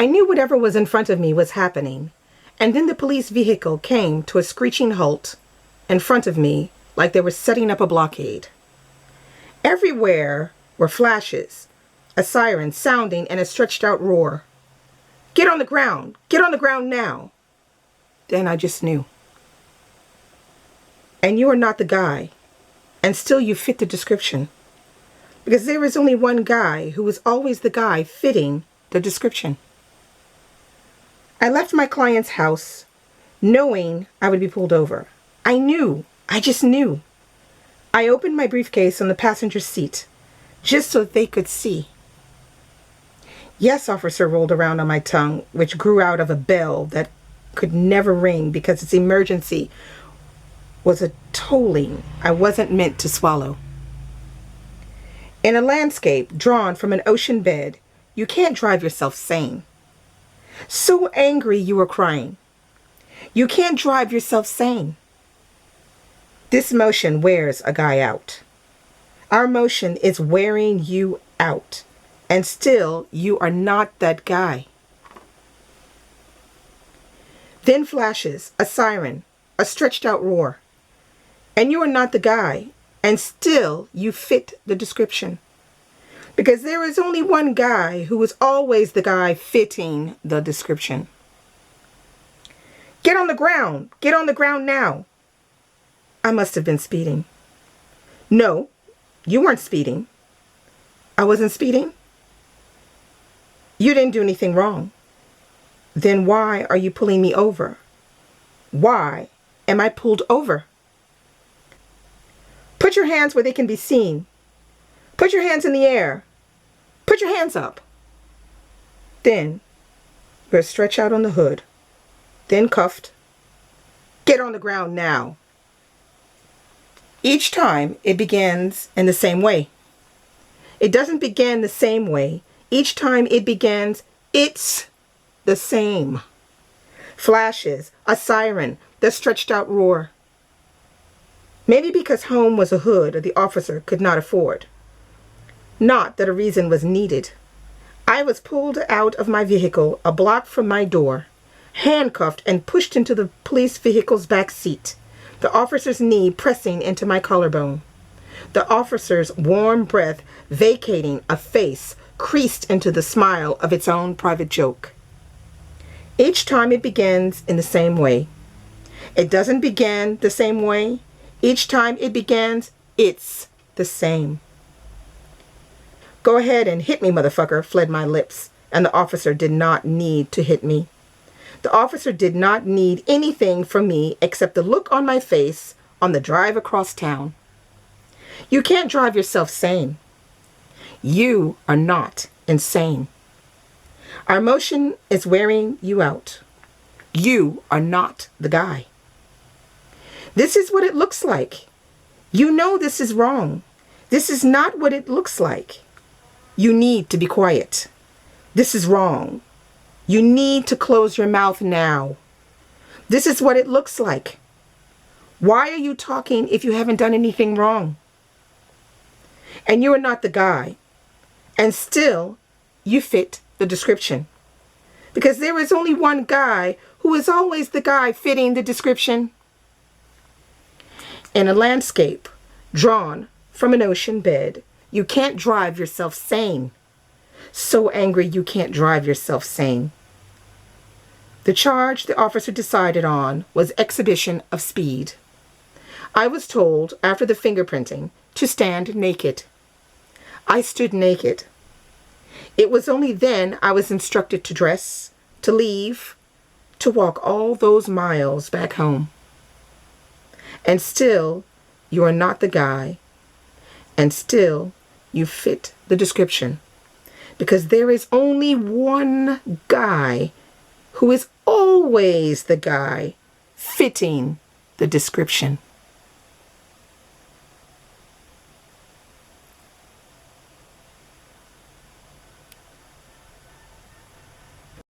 I knew whatever was in front of me was happening, and then the police vehicle came to a screeching halt in front of me like they were setting up a blockade. Everywhere were flashes, a siren sounding, and a stretched out roar. Get on the ground! Get on the ground now! Then I just knew. And you are not the guy, and still you fit the description. Because there is only one guy who is always the guy fitting the description. I left my client's house knowing I would be pulled over. I knew. I just knew. I opened my briefcase on the passenger seat just so they could see. Yes, officer rolled around on my tongue, which grew out of a bell that could never ring because its emergency was a tolling I wasn't meant to swallow. In a landscape drawn from an ocean bed, you can't drive yourself sane. So angry you are crying. You can't drive yourself sane. This motion wears a guy out. Our motion is wearing you out, and still you are not that guy. Then flashes a siren, a stretched out roar, and you are not the guy, and still you fit the description. Because there is only one guy who is always the guy fitting the description. Get on the ground! Get on the ground now! I must have been speeding. No, you weren't speeding. I wasn't speeding? You didn't do anything wrong. Then why are you pulling me over? Why am I pulled over? Put your hands where they can be seen. Put your hands in the air. Put your hands up. Then you're stretched out on the hood. Then cuffed. Get on the ground now. Each time it begins in the same way. It doesn't begin the same way. Each time it begins, it's the same. Flashes, a siren, the stretched out roar. Maybe because home was a hood the officer could not afford. Not that a reason was needed. I was pulled out of my vehicle a block from my door, handcuffed and pushed into the police vehicle's back seat, the officer's knee pressing into my collarbone, the officer's warm breath vacating a face creased into the smile of its own private joke. Each time it begins in the same way. It doesn't begin the same way. Each time it begins, it's the same. Go ahead and hit me, motherfucker, fled my lips, and the officer did not need to hit me. The officer did not need anything from me except the look on my face on the drive across town. You can't drive yourself sane. You are not insane. Our motion is wearing you out. You are not the guy. This is what it looks like. You know this is wrong. This is not what it looks like. You need to be quiet. This is wrong. You need to close your mouth now. This is what it looks like. Why are you talking if you haven't done anything wrong? And you are not the guy. And still, you fit the description. Because there is only one guy who is always the guy fitting the description. In a landscape drawn from an ocean bed, you can't drive yourself sane. So angry you can't drive yourself sane. The charge the officer decided on was exhibition of speed. I was told after the fingerprinting to stand naked. I stood naked. It was only then I was instructed to dress, to leave, to walk all those miles back home. And still, you are not the guy. And still, you fit the description. Because there is only one guy who is always the guy fitting the description.